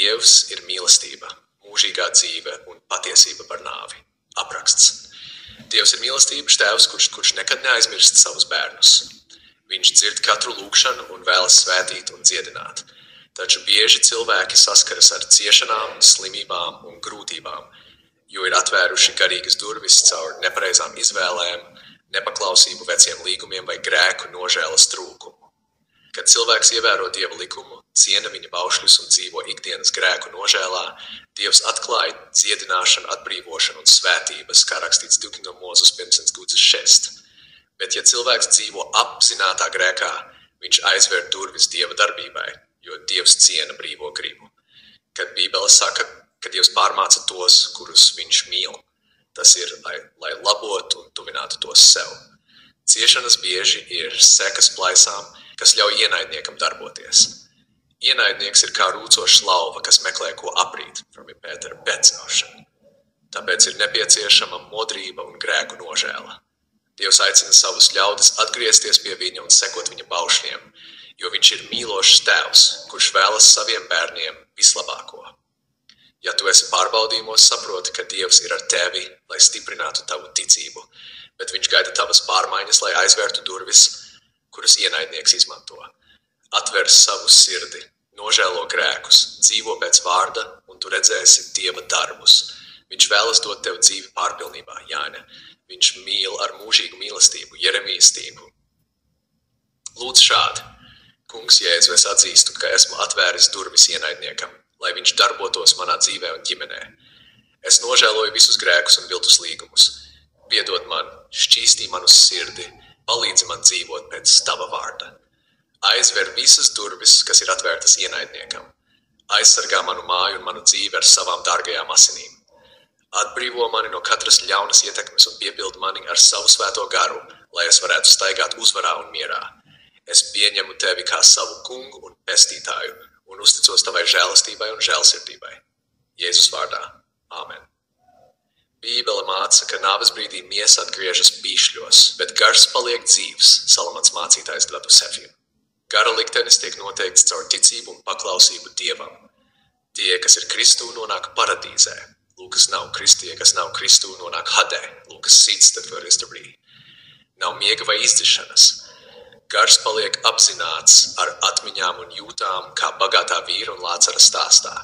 Dievs ir mīlestība, mūžīgā dzīve un patiesība par nāvi. Apraksts. Dievs ir mīlestības tēvs, kurš nekad neaizmirst savus bērnus. Viņš dzird katru lūgšanu un vēlas svētīt un dziedināt. Taču bieži cilvēki saskaras ar ciešanām, slimībām un grūtībām, jo ir atvēruši garīgas durvis caur nepareizām izvēlēm, nepaklausību veciem līgumiem vai grēku nožēlas trūkumu. Kad cilvēks ievēro Dieva likumu, ciena viņa baušļus un dzīvo ikdienas grēku nožēlā, Dievs atklāja dziedināšanu, atbrīvošanu un svētības, kā rakstīts 2. Mūzes 1:26. Bet ja cilvēks dzīvo apzinātā grēkā, viņš aizver durvis Dieva darbībai, jo Dievs ciena brīvo gribu. Kad Bībele saka, ka Dievs pārmāca tos, kurus viņš mīl, tas ir, lai labotu un tuvinātu tos sev. Ciešanas bieži ir sekas plaisām, kas ļauj ienaidniekam darboties. Ienaidnieks ir kā rūcošs lauva, kas meklē, ko aprīt, Pētera pēcaušana. Tāpēc ir nepieciešama modrība un grēku nožēla. Dievs aicina savus ļaudis atgriezties pie viņa un sekot viņa baušļiem, jo viņš ir mīlošs tēvs, kurš vēlas saviem bērniem vislabāko. Ja tu esi pārbaudījumos, saproti, ka Dievs ir ar tevi, lai stiprinātu tavu ticību, bet viņš gaida tavas pārmaiņas, lai aizvērtu durvis, kuras ienaidnieks izmanto. Atver savu sirdi, nožēlo grēkus, dzīvo pēc vārda, un tu redzēsi Dieva darbus. Viņš vēlas dot tev dzīvi pārpilnībā, Jāņa. Viņš mīl ar mūžīgu mīlestību, Jeremijas stību. Lūdz šādi. Kungs Jēzu, es atzīstu, ka esmu atvēris durvis ienaidniekam, lai viņš darbotos manā dzīvē un ģimenē. Es nožēloju visus grēkus un viltus līgumus. Piedod man, šķīstī manu sirdi, palīdzi man dzīvot pēc tava vārda. Aizver visas durvis, kas ir atvērtas ienaidniekam. Aizsargā manu māju un manu dzīvi ar savām dārgajām asinīm. Atbrīvo mani no katras ļaunas ietekmes un piepild mani ar savu svēto garu, lai es varētu staigāt uzvarā un mierā. Es pieņemu tevi kā savu kungu un pestītāju un uzticos tavai žēlastībai un žēlsirdībai. Jēzus vārdā. Āmen. Bībele māca, ka nāves brīdī miesa atgriežas pīšļos, bet gars paliek dzīvs, Salamans mācītājs deva Sefim. Gara liktenis tiek noteikts caur ticību un paklausību Dievam. Tie, kas ir Kristū, nonāk paradīzē. Lūkas nav kristie, kas nav Kristū, nonāk hadē. Lūkas sits, tad var izdarīt. Nav miega vai izdzišanas. Gars paliek apzināts ar atmiņām un jūtām, kā bagātā vīra un Lācara stāstā.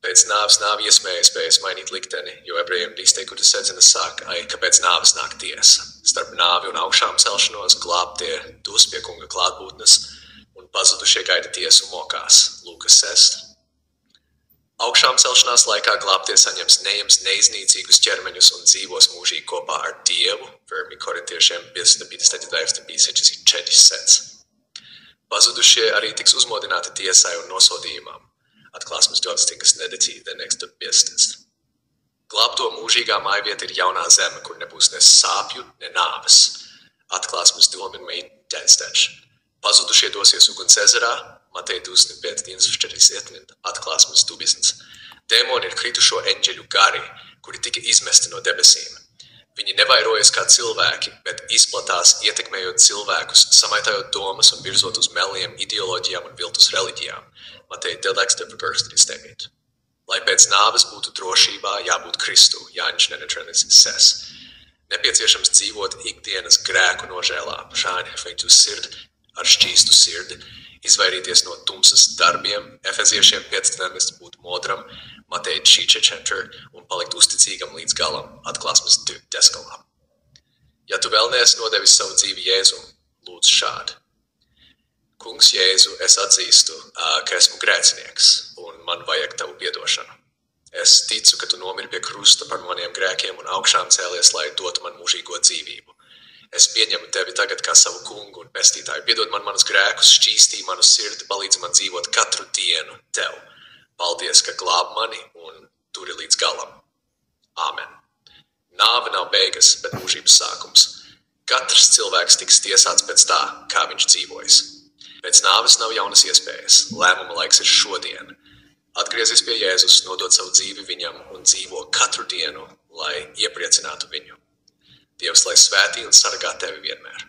Pēc nāves nāvi iespējas mainīt likteni, jo ebrejiem izteikuti sedzina saka, ka pēc nāves nāk tiesa. Starp nāvi un augšām celšanos glābtie dus pie kunga klātbūtnes un pazudušie gaida tiesu mokās. Lūkas 6. Augšām celšanās laikā glābtie saņems neiznīcīgus ķermeņus un dzīvos mūžīgi kopā ar Dievu, 1. Korintiešiem 5:4. Pazudušie arī tiks uzmodināti tiesai un nosodījumam. Atklāsmes 20, kas nedeķī, the next business. Glābto mūžīgā mājvieta ir jaunā zeme, kur nebūs ne sāpju, ne nāves. Atklāsmes 20. Pazudušie dosies uguns ezerā, Mateja 25:47, atklāsmes 20. Dēmoni ir kritušo eņģeļu gari, kuri tika izmesti no debesīm. Viņi nevairojas kā cilvēki, bet izplatās ietekmējot cilvēkus, samaitājot domas un virzot uz meliem, ideoloģijām un viltus reliģijām. Mateja 11:9. Lai pēc nāves būtu drošībā, jābūt Kristū, Jāņš nenetrenis. Nepieciešams dzīvot ikdienas grēku nožēlā, šāņa sirdi, ar šķīstu sirdi, izvairīties no tumsas darbiem, Efeziešiem 5. būt modram, Mateja 4 un palikt uzticīgam līdz galam, atklāsmes 10. Ja tu vēl neesi nodevis savu dzīvi Jēzum, lūdz šādi. Kungs Jēzu, es atzīstu, ka esmu grēcinieks un man vajag tavu piedošanu. Es ticu, ka tu nomiri pie krusta par maniem grēkiem un augšām cēlies, lai dotu man mūžīgo dzīvību. Es pieņemu tevi tagad kā savu kungu un pestītāju. Piedod man manus grēkus, šķīstī manu sirdi, palīdzi man dzīvot katru dienu tev. Paldies, ka glāb mani un turi līdz galam. Āmen. Nāve nav beigas, bet mūžības sākums. Katrs cilvēks tiks tiesāts pēc tā, kā viņš dzīvojas. Pēc nāves nav jaunas iespējas. Lēmuma laiks ir šodien. Atgriezies pie Jēzus, nodod savu dzīvi viņam un dzīvo katru dienu, lai iepriecinātu viņu. Dievs, lai svētī un sargā tevi vienmēr.